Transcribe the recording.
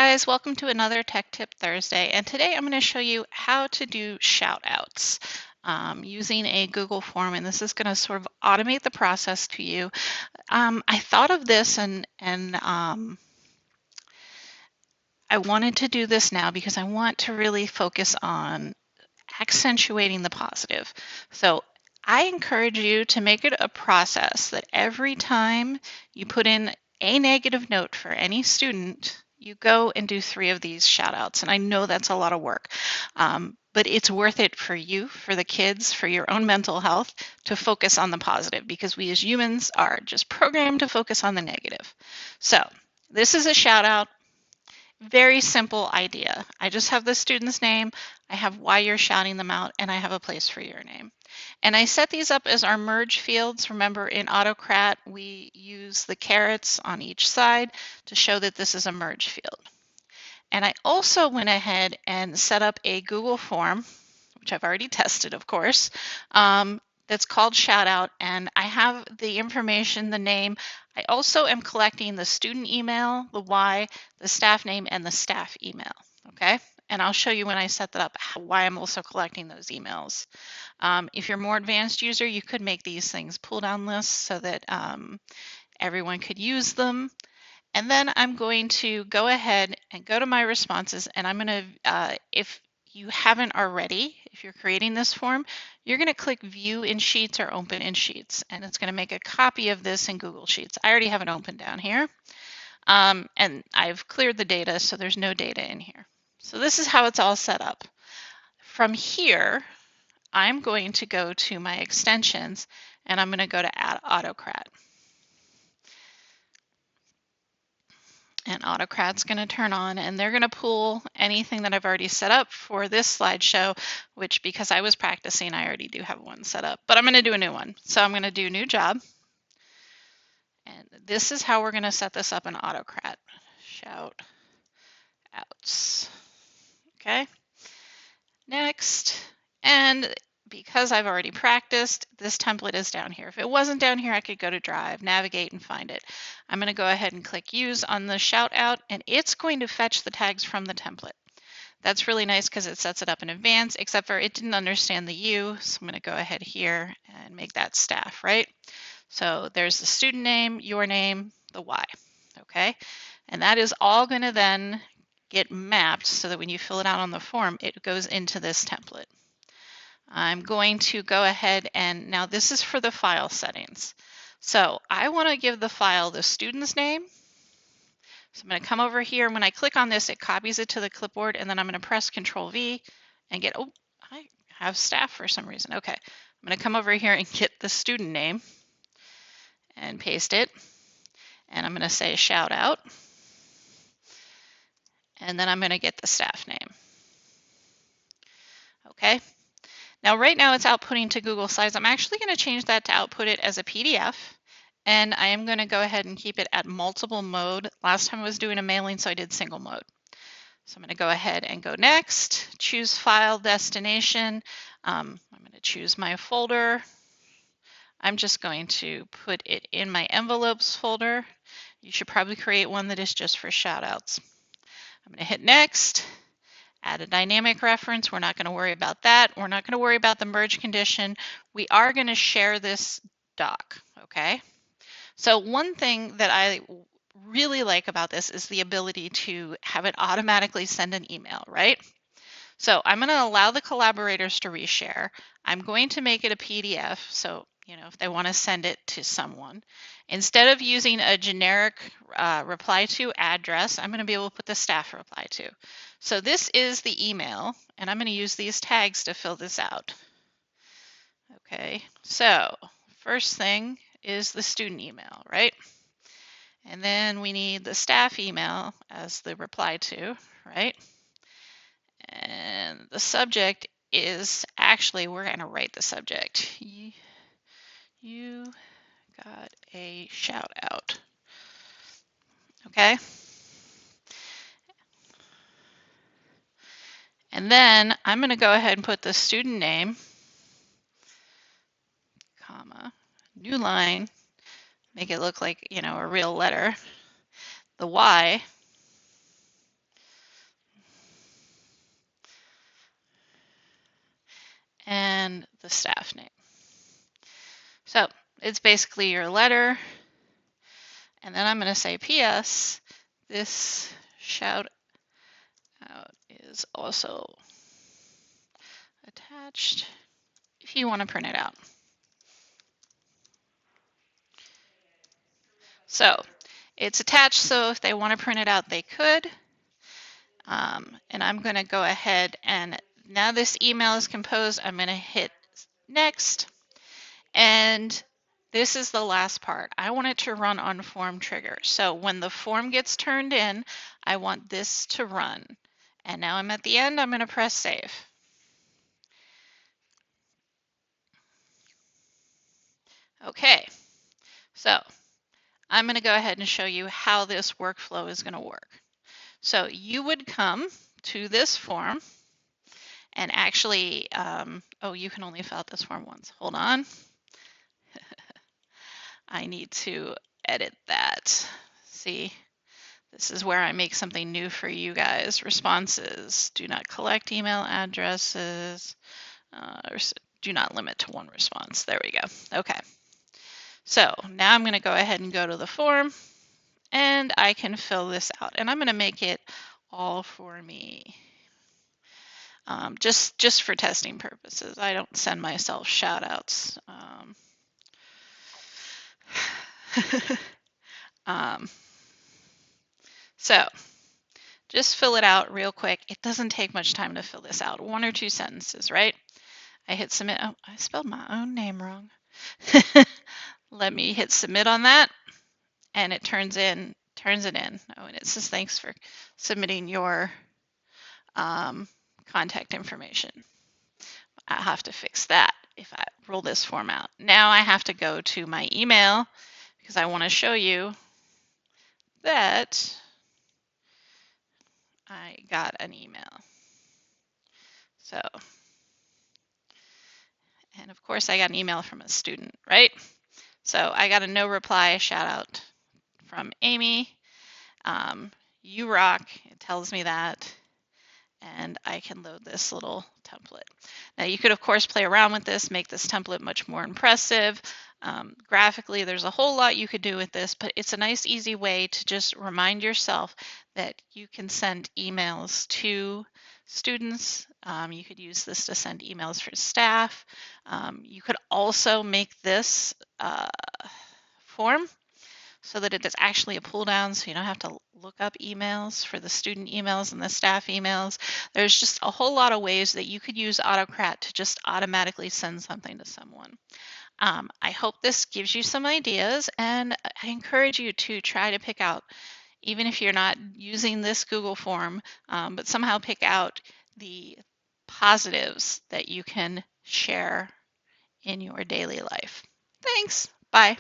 guys, welcome to another Tech Tip Thursday. And today I'm going to show you how to do shout outs using a Google form. And this is going to sort of automate the process to you. I thought of this and I wanted to do this now because I want to really focus on accentuating the positive. So I encourage you to make it a process that every time you put in a negative note for any student, you go and do 3 of these shout outs. And I know that's a lot of work, but it's worth it for you, for the kids, for your own mental health to focus on the positive because we as humans are just programmed to focus on the negative. So this is a shout out. Very simple idea. I just have the student's name, I have why you're shouting them out, and I have a place for your name. And I set these up as our merge fields. Remember, in Autocrat, we use the carets on each side to show that this is a merge field. And I also went ahead and set up a Google form, which I've already tested, of course, that's called shout out. And I have the information, the name. I also am collecting the student email, the why, the staff name, and the staff email. Okay. And I'll show you when I set that up why I'm also collecting those emails. If you're a more advanced user, you could make these things pull down lists so that everyone could use them. And then I'm going to go ahead and go to my responses, and I'm going to, if you haven't already, if you're creating this form, you're going to click View in Sheets or Open in Sheets, and it's going to make a copy of this in Google Sheets. I already have it open down here, and I've cleared the data, so there's no data in here. So this is how it's all set up. From here, I'm going to go to my extensions, and I'm going to go to Add Autocrat. And Autocrat's going to turn on, and they're going to pull anything that I've already set up for this slideshow, which because I was practicing, I already do have one set up, but I'm going to do a new one. So I'm going to do new job. And this is how we're going to set this up in Autocrat. Shout outs. Okay. Next. And because I've already practiced, this template is down here. If it wasn't down here, I could go to Drive, navigate, and find it. I'm going to go ahead and click Use on the shout out, and it's going to fetch the tags from the template. That's really nice because it sets it up in advance, except for it didn't understand the U, so I'm going to go ahead here and make that staff, right? So there's the student name, your name, the Y, okay? And that is all going to then get mapped so that when you fill it out on the form, it goes into this template. I'm going to go ahead and now this is for the file settings. So I want to give the file the student's name. So I'm going to come over here, and when I click on this, it copies it to the clipboard, and then I'm going to press Control V and get, oh, I have staff for some reason. Okay, I'm going to come over here and get the student name and paste it. And I'm going to say shout out. And then I'm going to get the staff name. Okay. Now, right now it's outputting to Google Slides. I'm actually going to change that to output it as a PDF. And I am going to go ahead and keep it at multiple mode. Last time I was doing a mailing, so I did single mode. So I'm going to go ahead and go next, choose file destination. I'm going to choose my folder. I'm just going to put it in my envelopes folder. You should probably create one that is just for shout outs. I'm going to hit next. Add a dynamic reference. We're not going to worry about that. We're not going to worry about the merge condition. We are going to share this doc, okay? So one thing that I really like about this is the ability to have it automatically send an email, right? So I'm going to allow the collaborators to reshare. I'm going to make it a PDF, so if they want to send it to someone. Instead of using a generic reply to address, I'm going to be able to put the staff reply to. So this is the email, and I'm going to use these tags to fill this out. Okay, so first thing is the student email, right? And then we need the staff email as the reply to, right? And the subject is actually, we're going to write the subject. You got a shout out. Okay. And then I'm going to go ahead and put the student name, comma, new line, make it look like, a real letter, the Y, and the staff name. So it's basically your letter. And then I'm going to say, P.S. This shout out is also attached if you want to print it out. So it's attached, so if they want to print it out, they could. And I'm going to go ahead and now this email is composed. I'm going to hit next. And this is the last part. I want it to run on form trigger. So when the form gets turned in, I want this to run. And now I'm at the end, I'm going to press save. Okay, so I'm going to go ahead and show you how this workflow is going to work. So you would come to this form and actually, oh, you can only fill out this form once. Hold on. I need to edit that. See, this is where I make something new for you guys. Responses. Do not collect email addresses. Do not limit to one response. There we go. Okay. So now I'm going to go ahead and go to the form and I can fill this out. And I'm going to make it all for me. Just for testing purposes. I don't send myself shout outs. So just fill it out real quick. It doesn't take much time to fill this out. 1 or 2 sentences, right? I hit submit. Oh, I spelled my own name wrong. Let me hit submit on that, and it turns it in. Oh, and it says thanks for submitting your contact information. I have to fix that if I roll this form out. Now I have to go to my email because I want to show you that I got an email. So, and of course I got an email from a student, right? So I got a no reply shout out from Amy. You rock, it tells me that. And I can load this little template. Now you could of course play around with this, make this template much more impressive. Graphically, there's a whole lot you could do with this, but it's a nice easy way to just remind yourself that you can send emails to students. You could use this to send emails for staff. You could also make this form so that it is actually a pull down so you don't have to look up emails for the student emails and the staff emails. There's just a whole lot of ways that you could use Autocrat to just automatically send something to someone. I hope this gives you some ideas, and I encourage you to try to pick out, even if you're not using this Google form, but somehow pick out the positives that you can share in your daily life. Thanks. Bye.